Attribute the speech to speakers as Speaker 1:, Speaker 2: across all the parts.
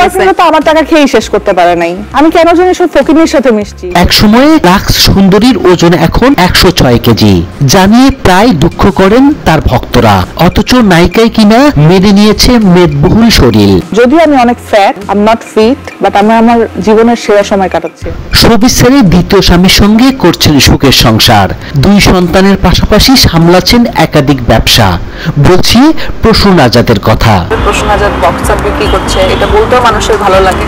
Speaker 1: Boyfriend তো আমার টাকা খেয়ে শেষ করতে পারে নাই, আমি কেন জানি সব ফকিরের সাথে মিশছি।
Speaker 2: এক সময়ে লাক্স সুন্দরীর ওজন এখন 106 কেজি, জানিয়ে প্রায় দুঃখ করেন তার ভক্তরা। অথচ নায়িকায় কিনা মেনে নিয়েছে মেদবহুল শরীর।
Speaker 1: যদিও আমি অনেক fat, I am not fit, but আমি আমার জীবনের সেরা সময় কাটাচ্ছি।
Speaker 2: শোবিজ ছেড়ে দ্বিতীয় স্বামীর সঙ্গে করছেন সুখের সংসার। 2 সন্তানের পাশাপাশি সামলাচ্ছেন একাধিক ব্যবসা। বলছি প্রসূন আজাদের কথা।
Speaker 1: প্রসূন আজাদ বক্স আপ বিক্রি করছে, এটা বলতেও মানুষের ভালো লাগে,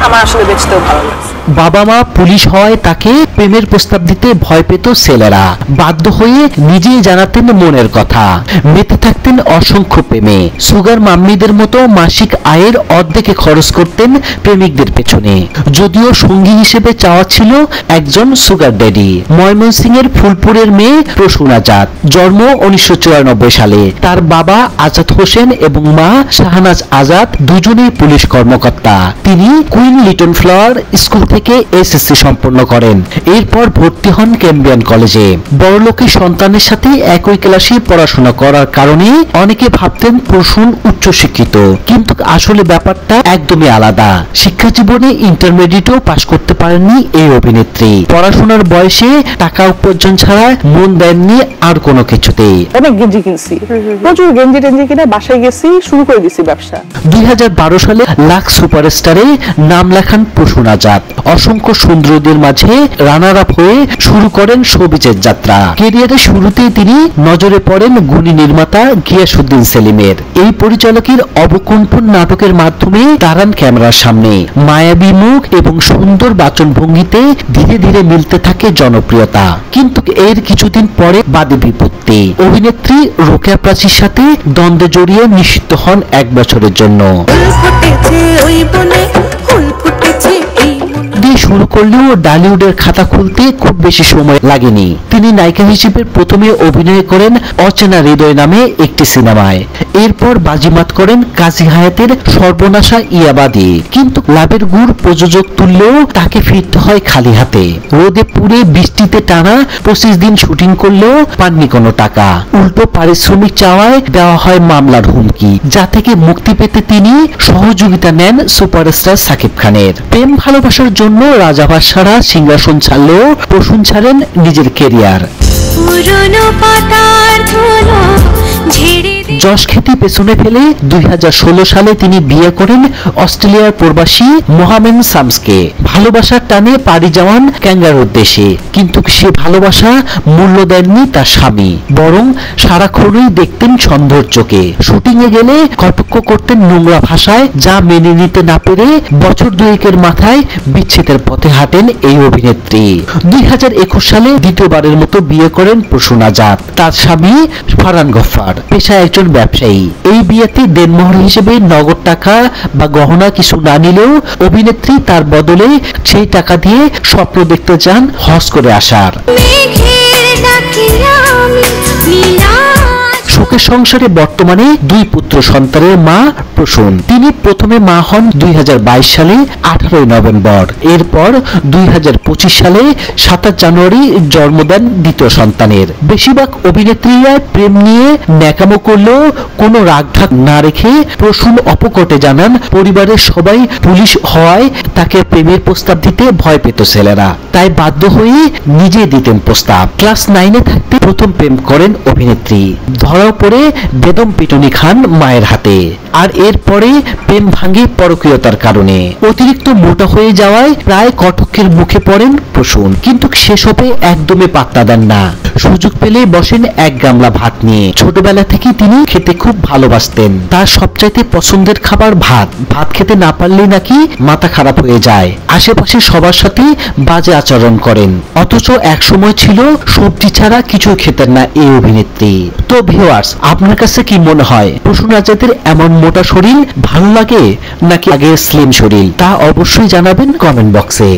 Speaker 1: আমার আসলে বেচতেও ভালো লাগে।
Speaker 2: বাবা মা পুলিশ হওয়ায় তাকে প্রেমের প্রস্তাব দিতে ভয় পেত ছেলেরা। বাধ্য হয়ে নিজেই জানাতেন মনের কথা, মেতে থাকতেন অসংখ্য প্রেমে। সুগার মাম্মিদের মতো মাসিক আয়ের অর্ধেকে খরচ করতেন প্রেমিকদের পেছনে। যদিও সঙ্গী হিসেবে চাওয়া ছিল একজন সুগার ড্যাডি। ময়মনসিংহের ফুলপুরের মেয়ে প্রসূন আজাদ, জন্ম 1994 সালে। তার বাবা আজাদ হোসেন এবং মা শাহনাজ আজাদ দুজনেই পুলিশ কর্মকর্তা। তিনি কুইন লিটন ফ্লাওয়ার স্কুল থেকে এসএসসি সম্পন্ন করেন। এরপর ভর্তি হন ক্যাম্বিয়ান কলেজে। বড়লোকের সন্তানের সাথে একই ক্লাসে পড়াশোনা করার কারণে অনেকে ভাবতেন প্রসূন উচ্চশিক্ষিত, কিন্তু আসলে ব্যাপারটা একদমই আলাদা। শিক্ষা জীবনে ইন্টারমিডিয়েটও পাশ করতে পারেননি এই অভিনেত্রী। পড়াশোনার বয়সে টাকা উপার্জন ছাড়া মন দেননি আর কোনো কিছুতেই।
Speaker 1: অনেক গেঞ্জি কিনছি, প্রচুর গেঞ্জি টেঞ্জি কিনে বাসায় গেছি, শুরু করে দিছি ব্যবসা।
Speaker 2: 2012 সালে লাক্স সুপারস্টারে নাম লেখান প্রসূন আজাদ। অসংখ্য সুন্দরীদের মাঝে রানার আপ হয়ে শুরু করেন শোবিজের যাত্রা। ক্যারিয়ারের শুরুতেই তিনি নজরে পড়েন গুণী নির্মাতা গিয়াসউদ্দিন সেলিমের। এই পরিচালকের অবকম্পন নাটকের মাধ্যমে দাঁড়ান ক্যামেরার সামনে। মায়াবী মুখ এবং সুন্দর বাচনভঙ্গিতে ধীরে ধীরে মিলতে থাকে জনপ্রিয়তা। কিন্তু এর কিছুদিন পরে বাদে বিপত্তি। অভিনেত্রী রোকেয়া প্রাচীর সাথে দ্বন্দ্বে জড়িয়ে নিষিদ্ধ হন 1 বছরের জন্য। শুরু করলেও ডালিউডের খাতা খুলতে খুব বেশি সময় লাগেনি। তিনি নায়িকা হিসেবে প্রথমে অভিনয় করেন অচেনা হৃদয় নামে একটি সিনেমায়। এরপর বাজিমাত করেন কাজী হায়াতের সর্বনাশা ইয়াবাদি। কিন্তু লাভের গুড় প্রযোজক তুললেও তাকে ফিরতে হয় খালি হাতে। রোদে পুড়ে বৃষ্টিতে টানা 25 দিন শুটিং করলেও পাননি কোনো টাকা। উল্টো পারিশ্রমিক চাওয়ায় দেওয়া হয় মামলার হুমকি, যা থেকে মুক্তি পেতে তিনি সহযোগিতা নেন সুপারস্টার সাকিব খানের। প্রেম ভালোবাসার জন্য রাজা বাদশারা সিংহাসন ছাড়লেও প্রসূন ছাড়েন নিজের কেরিয়ার। যশ খ্যাতি পেছনে ফেলে 2016 সালে তিনি বিয়ে করেন অস্ট্রেলিয়ার প্রবাসী মোহামেন সামসকে। ভালোবাসার টানে পাড়ি যাওয়ান ক্যাঙ্গারুর দেশে, কিন্তু সে ভালোবাসা মূল্য দেননি তার স্বামী, বরং সারাক্ষণই দেখতেন সন্দেহের চোখে। শুটিং এ গেলে কটাক্ষ করতেন নোংরা ভাষায়, যা মেনে নিতে না পেরে বছর 2 মাথায় বিচ্ছেদের পথে হাঁটেন এই অভিনেত্রী। 2021 সালে দ্বিতীয়বারের মতো বিয়ে করেন প্রসূন আজাদ। তার স্বামী ফারহান গফফার পেশায় একজন ব্যবসায়ী। এই বিয়েতে দেনমোহর হিসেবে নগদ টাকা বা গহনা কিছু না নিলেও অভিনেত্রী তার বদলে সেই টাকা দিয়ে স্বপ্ন দেখতে চান হজ করে আসার। সুখের সংসারে বর্তমানে 2 পুত্র সন্তানের মা প্রসূন। তিনি প্রথমে মা হন 2022 সালে 18 নভেম্বর। এরপর 2025 সালে 27 জানুয়ারি জন্ম দেন দ্বিতীয় সন্তানের। বেশিরভাগ অভিনেত্রীরা প্রেম নিয়ে ন্যাকামো করলেও কোনো রাগঢাক না রেখে প্রসূন অপকটে জানান পরিবারের সবাই পুলিশ হওয়ায় তাকে প্রেমের প্রস্তাব দিতে ভয় পেত ছেলেরা, তাই বাধ্য হয়ে নিজে দিতেন প্রস্তাব। ক্লাস 9-এ থাকতে প্রথম প্রেম করেন অভিনেত্রী। ধরাও পড়ে বেদম পিটুনি খান মায়ের হাতে। আর এরপরে প্রেম ভাঙে পরকীয়তার কারণে। অতিরিক্ত মোটা হয়ে যাওয়ায় প্রায় কটকের মুখে পড়েন প্রসূন, কিন্তু সেসবে একদমই পাত্তা দেন না। সুযোগ পেলে বসেন 1 গামলা ভাত নিয়ে। ছোটবেলা থেকে তিনি খেতে খুব ভালোবাসতেন। তার সবচাইতে পছন্দের খাবার ভাত। ভাত খেতে না পারলে নাকি মাথা খারাপ হয়ে যায়। আশেপাশে সবার সাথে বাজে আচরণ করেন। অথচ এক সময় ছিল সবজি ছাড়া কিছু খেতেন না এই অভিনেত্রী। তো ভিউয়ার্স, আপনার কাছে কি মনে হয় প্রসূন আজাদের এমন মোটা শরীর ভালো লাগে নাকি আগে স্লিম শরীর? তা অবশ্যই জানাবেন কমেন্ট বক্সে।